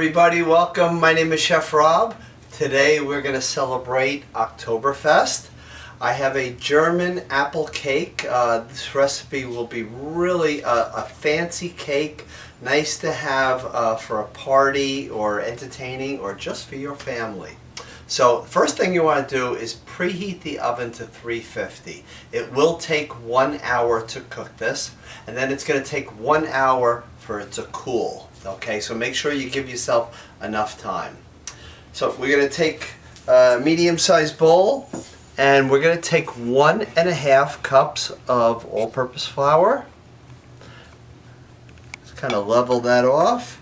everybody, welcome. My name is Chef Rob. Today we're going to celebrate Oktoberfest. I have a German apple cake. This recipe will be really a fancy cake, nice to have for a party or entertaining or just for your family. So first thing you want to do is preheat the oven to 350. It will take 1 hour to cook this, and then it's going to take 1 hour for it to cool. Okay, so make sure you give yourself enough time. So we're going to take a medium-sized bowl, and we're going to take 1.5 cups of all-purpose flour. Just kind of level that off.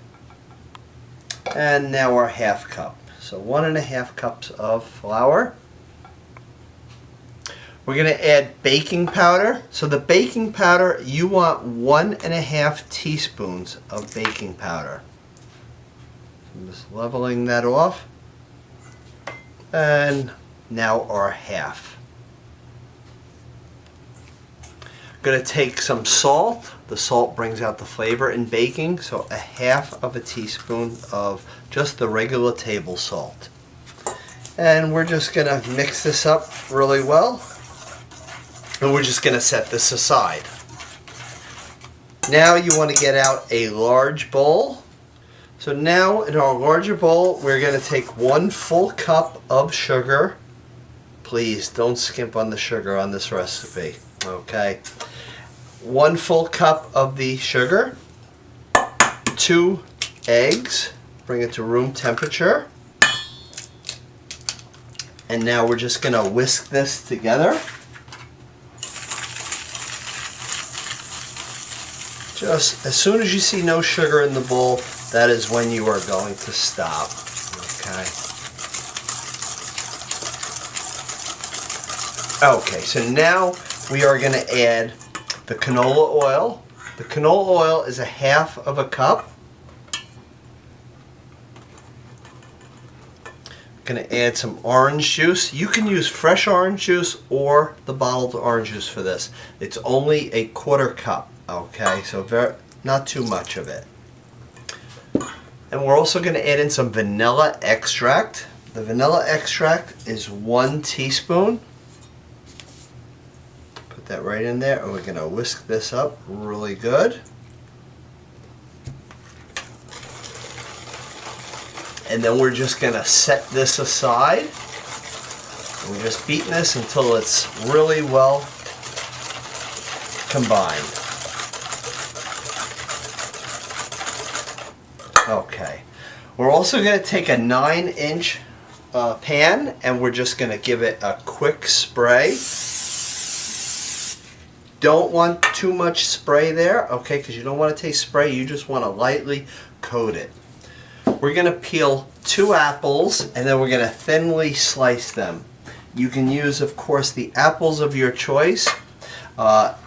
And now our half cup. So 1.5 cups of flour. We're going to add baking powder. So the baking powder, you want 1.5 teaspoons of baking powder. I'm just leveling that off. And now our half. Going to take some salt. The salt brings out the flavor in baking, so 1/2 teaspoon of just the regular table salt. And we're just going to mix this up really well. And we're just going to set this aside. Now you want to get out a large bowl. So now in our larger bowl, we're going to take 1 full cup of sugar. Please don't skimp on the sugar on this recipe. Okay. 1 full cup of the sugar. 2 eggs. Bring it to room temperature. And now we're just going to whisk this together. Just as soon as you see no sugar in the bowl, that is when you are going to stop. Okay. Okay, so now we are going to add the canola oil. The canola oil is 1/2 cup. Going to add some orange juice. You can use fresh orange juice or the bottled orange juice for this. It's only 1/4 cup. Okay, so not too much of it. And we're also going to add in some vanilla extract. The vanilla extract is 1 teaspoon. Put that right in there, and we're going to whisk this up really good. And then we're just going to set this aside. And we're just beating this until it's really well combined. Okay, we're also going to take a 9-inch pan, and we're just going to give it a quick spray. Don't want too much spray there, okay, because you don't want to taste spray, you just want to lightly coat it. We're going to peel 2 apples, and then we're going to thinly slice them. You can use, of course, the apples of your choice.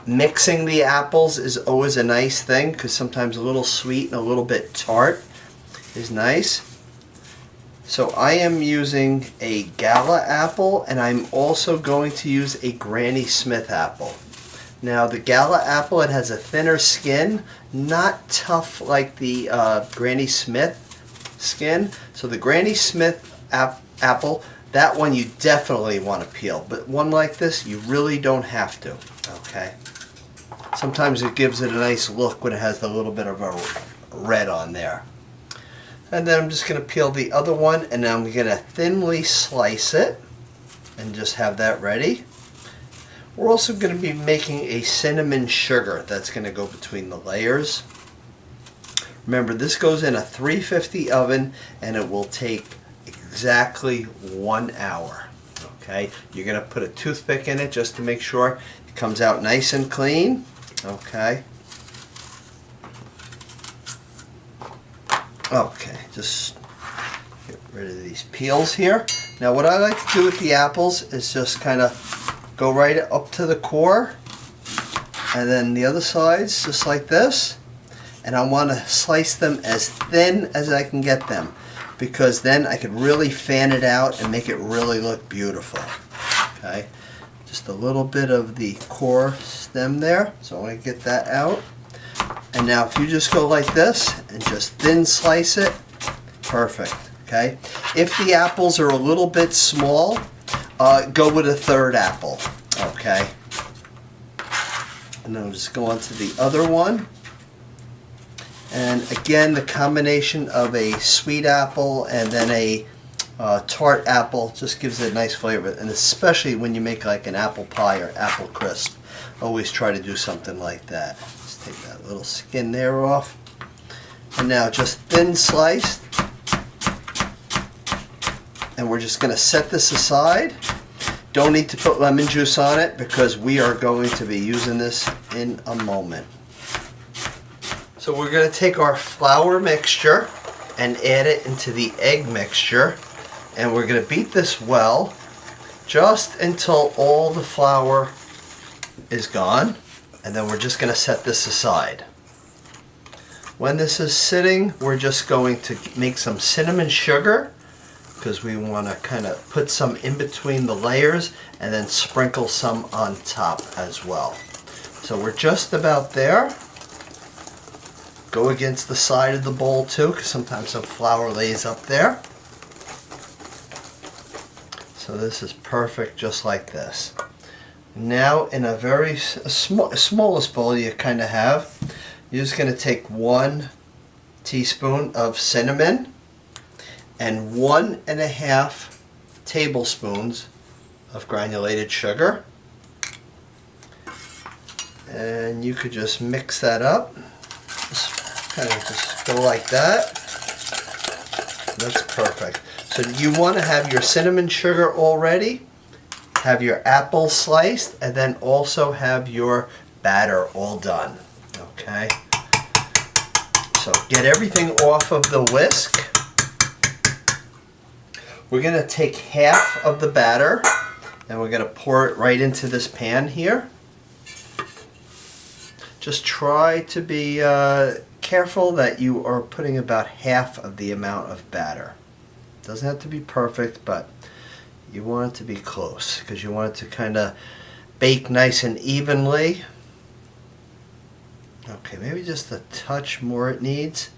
Mixing the apples is always a nice thing, because sometimes a little sweet and a little bit tart is nice. So I am using a Gala apple, and I'm also going to use a Granny Smith apple. Now the Gala apple, it has a thinner skin, not tough like the Granny Smith skin. So the Granny Smith apple, that one you definitely want to peel, but one like this you really don't have to. Okay. Sometimes it gives it a nice look when it has a little bit of a red on there. And then I'm just going to peel the other one, and I'm going to thinly slice it and just have that ready. We're also going to be making a cinnamon sugar that's going to go between the layers. Remember, this goes in a 350 oven, and it will take exactly 1 hour. Okay, you're going to put a toothpick in it just to make sure it comes out nice and clean. Okay. Okay, just get rid of these peels here. Now what I like to do with the apples is just kind of go right up to the core, and then the other sides just like this. And I want to slice them as thin as I can get them, because then I can really fan it out and make it really look beautiful. Okay, just a little bit of the core stem there, so I want to get that out. And now if you just go like this and just thin slice it, perfect. Okay. If the apples are a little bit small, go with a third apple. Okay. And then we'll just go on to the other one. And again, the combination of a sweet apple and then a tart apple just gives it a nice flavor. And especially when you make like an apple pie or apple crisp, always try to do something like that. Just take that little skin there off. And now just thin sliced. And we're just going to set this aside. Don't need to put lemon juice on it because we are going to be using this in a moment. So we're going to take our flour mixture and add it into the egg mixture, and we're going to beat this well just until all the flour is gone, and then we're just going to set this aside. When this is sitting, we're just going to make some cinnamon sugar because we want to kind of put some in between the layers and then sprinkle some on top as well. So we're just about there. Go against the side of the bowl too, because sometimes some flour lays up there. So this is perfect, just like this. Now in a very smallest bowl you kind of have, you're just going to take 1 teaspoon of cinnamon and 1.5 tablespoons of granulated sugar. And you could just mix that up. Kind of just go like that. That's perfect. So you want to have your cinnamon sugar already, have your apples sliced, and then also have your batter all done. Okay. So get everything off of the whisk. We're going to take half of the batter and we're going to pour it right into this pan here. Just try to be careful that you are putting about half of the amount of batter. Doesn't have to be perfect, but you want it to be close because you want it to kind of bake nice and evenly. Okay, maybe just a touch more it needs,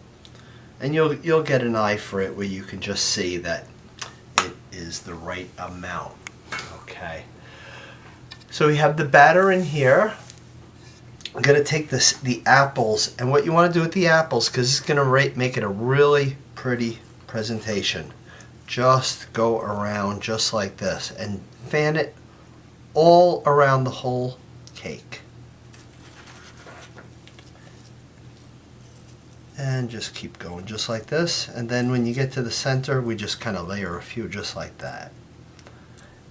and you'll get an eye for it where you can just see that it is the right amount. Okay, so we have the batter in here. I'm going to take the apples, and what you want to do with the apples, because it's going to make it a really pretty presentation, just go around just like this and fan it all around the whole cake. And just keep going just like this, and then when you get to the center we just kind of layer a few just like that.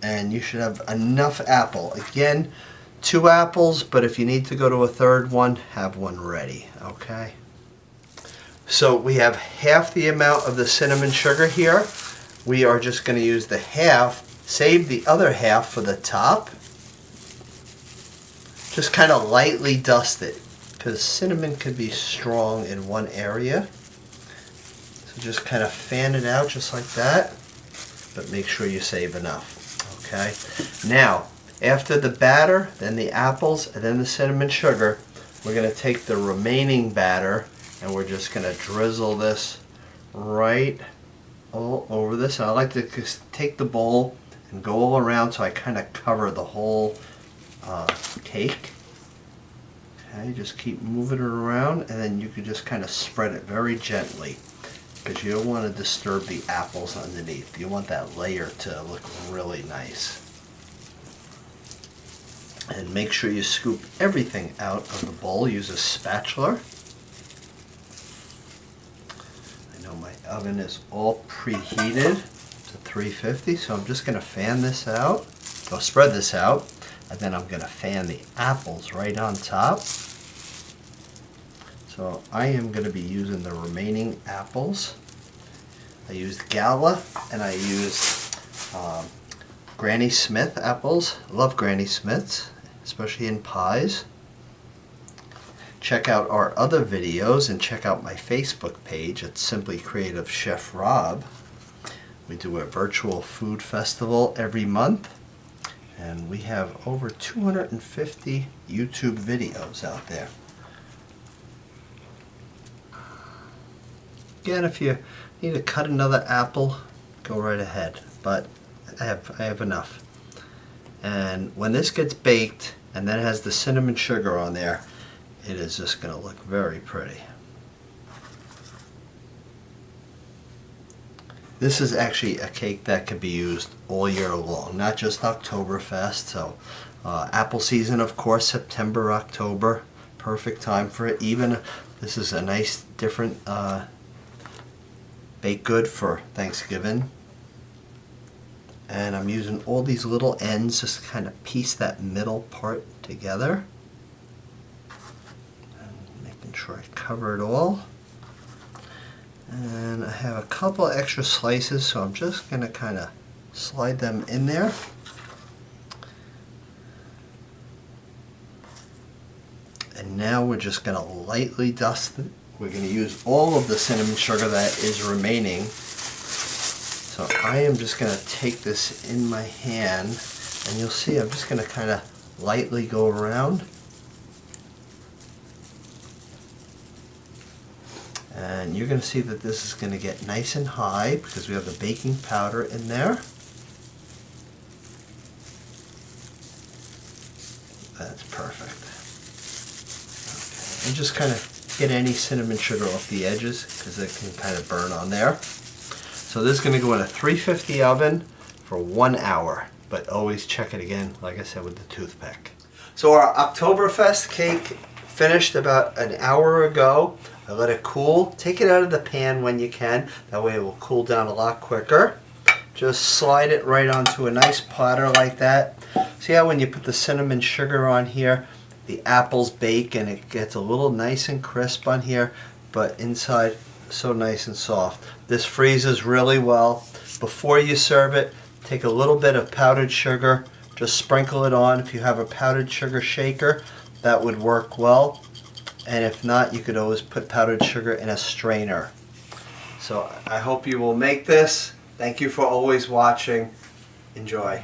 And you should have enough apple. Again, 2 apples, but if you need to go to a third one, have one ready. Okay. So we have half the amount of the cinnamon sugar here. We are just going to use the half, save the other half for the top. Just kind of lightly dust it, because cinnamon could be strong in one area. So just kind of fan it out just like that, but make sure you save enough. Okay. Now, after the batter, then the apples, and then the cinnamon sugar, we're going to take the remaining batter and we're just going to drizzle this right all over this. And I like to just take the bowl and go all around so I kind of cover the whole cake. Okay, just keep moving it around, and then you can just kind of spread it very gently because you don't want to disturb the apples underneath. You want that layer to look really nice. And make sure you scoop everything out of the bowl. Use a spatula. I know my oven is all preheated to 350, so I'm just going to fan this out. I'll spread this out, and then I'm going to fan the apples right on top. So I am going to be using the remaining apples. I used Gala, and I used Granny Smith apples. I love Granny Smiths, especially in pies. Check out our other videos and check out my Facebook page at Simply Creative Chef Rob. We do a virtual food festival every month, and we have over 250 YouTube videos out there. Again, if you need to cut another apple, go right ahead, but I have enough. And when this gets baked and then it has the cinnamon sugar on there, it is just going to look very pretty. This is actually a cake that can be used all year long, not just Oktoberfest. So apple season, of course, September, October, perfect time for it. Even this is a nice different baked good for Thanksgiving. And I'm using all these little ends just to kind of piece that middle part together. And making sure I cover it all. And I have a couple extra slices, so I'm just going to kind of slide them in there. And now we're just going to lightly dust it. We're going to use all of the cinnamon sugar that is remaining. So I am just going to take this in my hand, and you'll see I'm just going to kind of lightly go around. And you're going to see that this is going to get nice and high because we have the baking powder in there. That's perfect. Okay. And just kind of get any cinnamon sugar off the edges because it can kind of burn on there. So this is going to go in a 350 oven for 1 hour, but always check it again, like I said, with the toothpick. So our Oktoberfest cake finished about an hour ago. I let it cool. Take it out of the pan when you can. That way it will cool down a lot quicker. Just slide it right onto a nice platter like that. See how when you put the cinnamon sugar on here, the apples bake and it gets a little nice and crisp on here, but inside so nice and soft. This freezes really well. Before you serve it, take a little bit of powdered sugar. Just sprinkle it on. If you have a powdered sugar shaker, that would work well. And if not, you could always put powdered sugar in a strainer. So I hope you will make this. Thank you for always watching. Enjoy.